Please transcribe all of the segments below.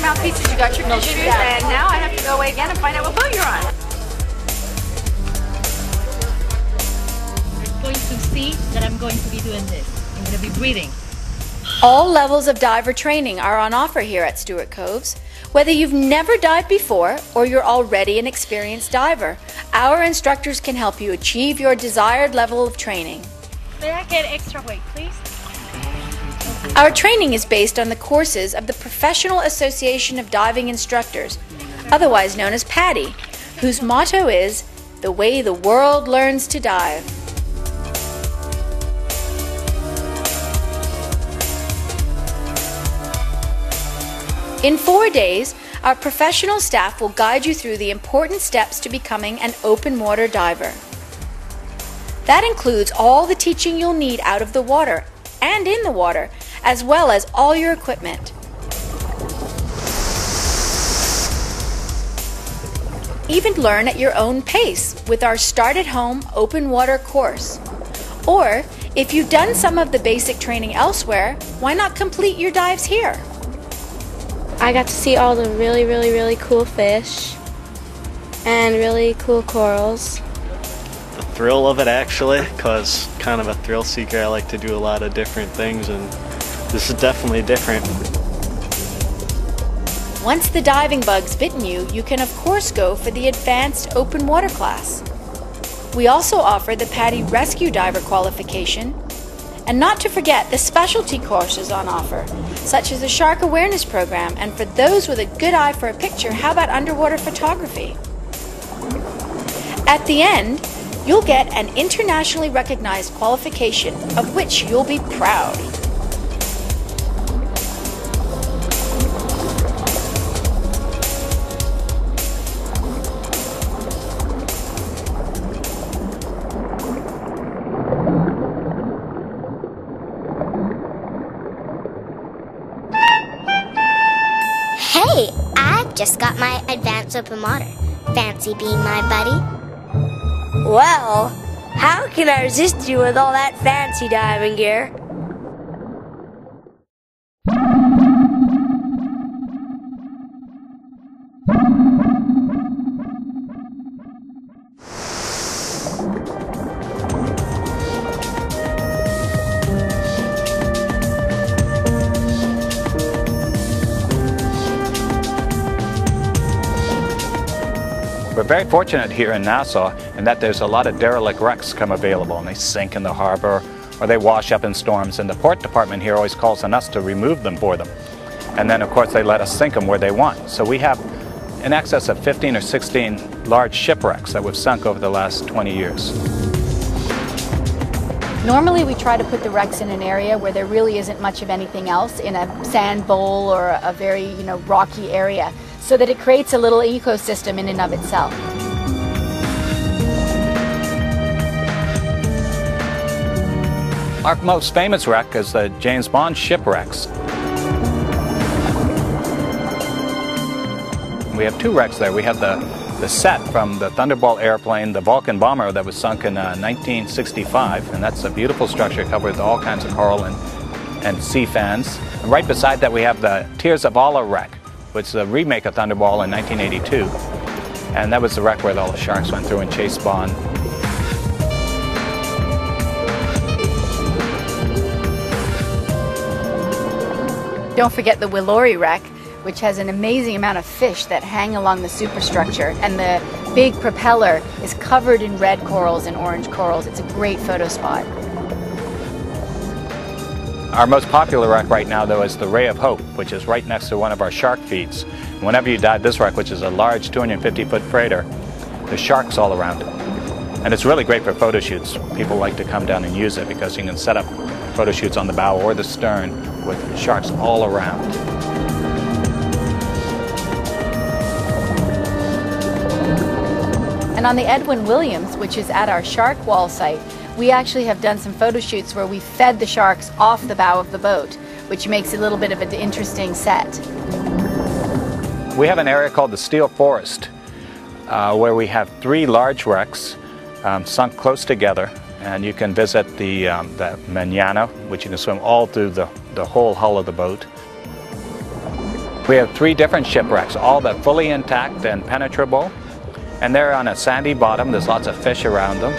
mouthpieces, you got your tissues, and now I have to go away again and find out what boat you're on. You're going to see that I'm going to be doing this. I'm going to be breathing. All levels of diver training are on offer here at Stuart Coves. Whether you've never dived before or you're already an experienced diver, our instructors can help you achieve your desired level of training. May I get extra weight, please? Our training is based on the courses of the Professional Association of Diving Instructors, otherwise known as PADI, whose motto is, "The way the world learns to dive." In 4 days, our professional staff will guide you through the important steps to becoming an open water diver. That includes all the teaching you'll need out of the water and in the water, as well as all your equipment. Even learn at your own pace with our Start at Home open water course. Or, if you've done some of the basic training elsewhere, why not complete your dives here? I got to see all the really cool fish and really cool corals. The thrill of it, actually, because kind of a thrill seeker, I like to do a lot of different things, and this is definitely different. Once the diving bug's bitten you, you can of course go for the advanced open water class. We also offer the PADI Rescue Diver qualification, and not to forget the specialty courses on offer, such as the Shark Awareness Program, and for those with a good eye for a picture, how about underwater photography? At the end, you'll get an internationally recognized qualification of which you'll be proud. Hey, I just got my advanced open water. Fancy being my buddy? Well, how can I resist you with all that fancy diving gear? We're very fortunate here in Nassau in that there's a lot of derelict wrecks come available, and they sink in the harbor or they wash up in storms, and the port department here always calls on us to remove them for them. And then of course they let us sink them where they want. So we have in excess of 15 or 16 large shipwrecks that we've sunk over the last 20 years. Normally we try to put the wrecks in an area where there really isn't much of anything else, in a sand bowl or a very rocky area, so that it creates a little ecosystem in and of itself. Our most famous wreck is the James Bond shipwrecks. We have two wrecks there. We have the set from the Thunderball airplane, the Vulcan bomber that was sunk in 1965, and that's a beautiful structure covered with all kinds of coral and sea fans. And right beside that we have the Tears of Allah wreck, which is a remake of Thunderball in 1982, and that was the wreck where all the sharks went through and chased Bond. Don't forget the Willori wreck, which has an amazing amount of fish that hang along the superstructure, and the big propeller is covered in red corals and orange corals. It's a great photo spot. Our most popular wreck right now, though, is the Ray of Hope, which is right next to one of our shark feeds. Whenever you dive this wreck, which is a large 250-foot freighter, there's sharks all around it. And it's really great for photo shoots. People like to come down and use it because you can set up photo shoots on the bow or the stern with sharks all around. And on the Edwin Williams, which is at our shark wall site, we actually have done some photo shoots where we fed the sharks off the bow of the boat, which makes a little bit of an interesting set. We have an area called the Steel Forest, where we have 3 large wrecks sunk close together, and you can visit the Manana, which you can swim all through the whole hull of the boat. We have 3 different shipwrecks, all that fully intact and penetrable, and they're on a sandy bottom. There's lots of fish around them.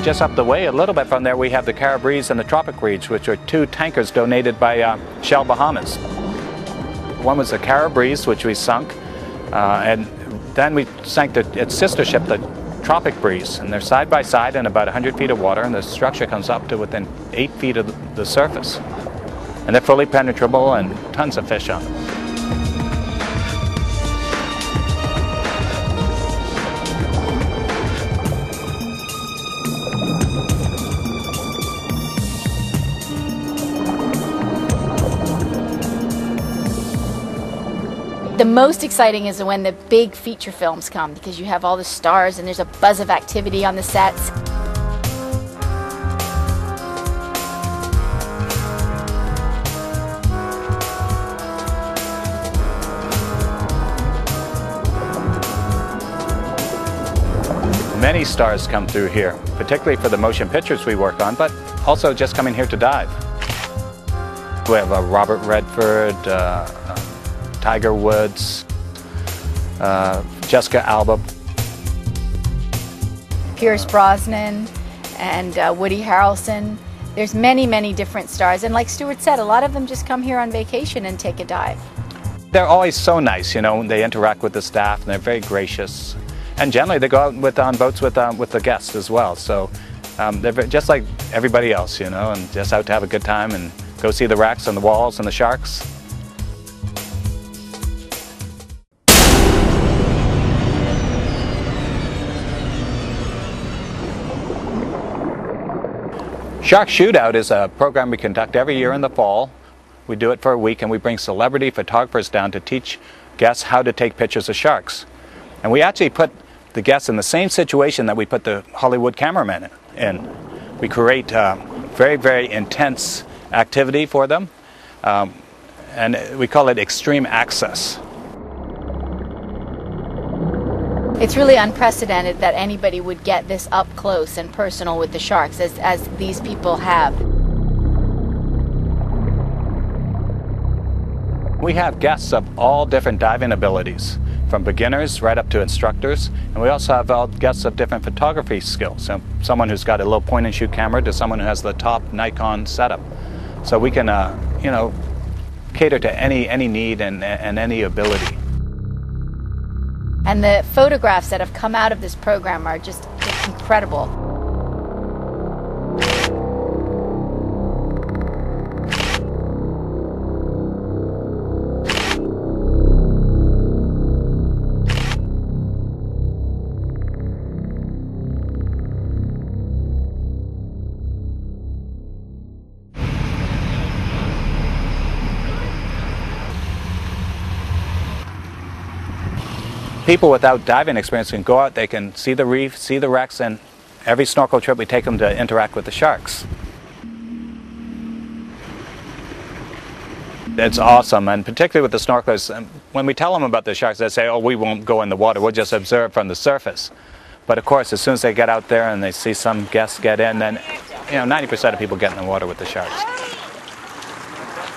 Just up the way a little bit from there, we have the Carabrese and the Tropic Reeds, which are 2 tankers donated by Shell Bahamas. One was the Carabrese, which we sunk, and then we sank its sister ship, the Tropic Breeze, and they're side by side in about 100 feet of water, and the structure comes up to within 8 feet of the surface. And they're fully penetrable and tons of fish on them. The most exciting is when the big feature films come, because you have all the stars and there's a buzz of activity on the sets. Many stars come through here, particularly for the motion pictures we work on, but also just coming here to dive. We have Robert Redford, Tiger Woods, Jessica Alba, Pierce Brosnan, and Woody Harrelson. There's many, many different stars, and like Stuart said, a lot of them just come here on vacation and take a dive. They're always so nice, you know. They interact with the staff, and they're very gracious. And generally, they go out on boats with the guests as well. So they're just like everybody else, you know, and just out to have a good time and go see the wrecks and the walls and the sharks. Shark Shootout is a program we conduct every year in the fall. We do it for a week, and we bring celebrity photographers down to teach guests how to take pictures of sharks. And we actually put the guests in the same situation that we put the Hollywood cameramen in. We create very, very intense activity for them, and we call it extreme access. It's really unprecedented that anybody would get this up close and personal with the sharks as these people have. We have guests of all different diving abilities, from beginners right up to instructors, and we also have guests of different photography skills. So someone who's got a little point and shoot camera to someone who has the top Nikon setup. So we can, you know, cater to any need and any ability. And the photographs that have come out of this program are just incredible. People without diving experience can go out, they can see the reef, see the wrecks, and every snorkel trip we take them to interact with the sharks. It's awesome, and particularly with the snorkelers, when we tell them about the sharks, they say, oh, we won't go in the water, we'll just observe from the surface. But of course, as soon as they get out there and they see some guests get in, then 90% of people get in the water with the sharks.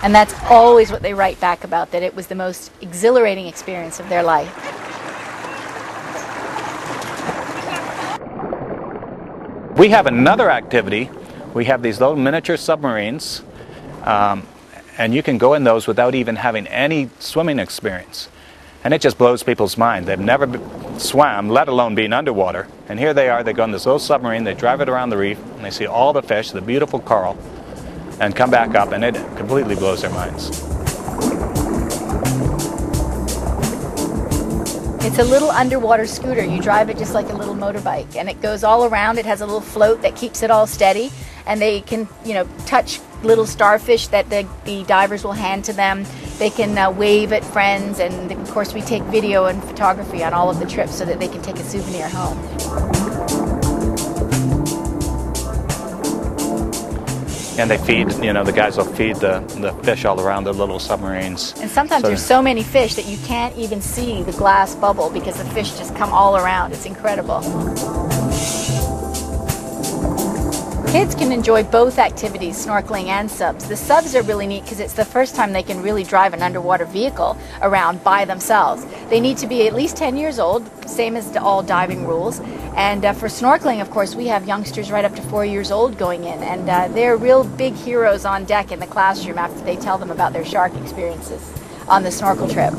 And that's always what they write back about, that it was the most exhilarating experience of their life. We have another activity. We have these little miniature submarines, and you can go in those without even having any swimming experience. And it just blows people's mind. They've never swam, let alone been underwater. And here they are, they go in this little submarine, they drive it around the reef, and they see all the fish, the beautiful coral, and come back up, and it completely blows their minds. It's a little underwater scooter. You drive it just like a little motorbike, and it goes all around. It has a little float that keeps it all steady, and they can, touch little starfish that the divers will hand to them. They can wave at friends, and of course we take video and photography on all of the trips so that they can take a souvenir home. And they feed, the guys will feed the fish all around the little submarines. And sometimes there's so many fish that you can't even see the glass bubble because the fish just come all around. It's incredible. kids can enjoy both activities, snorkeling and subs. The subs are really neat because it's the first time they can really drive an underwater vehicle around by themselves. They need to be at least 10 years old, same as all diving rules. And for snorkeling, of course, we have youngsters right up to 4 years old going in, and they're real big heroes on deck in the classroom after they tell them about their shark experiences on the snorkel trip.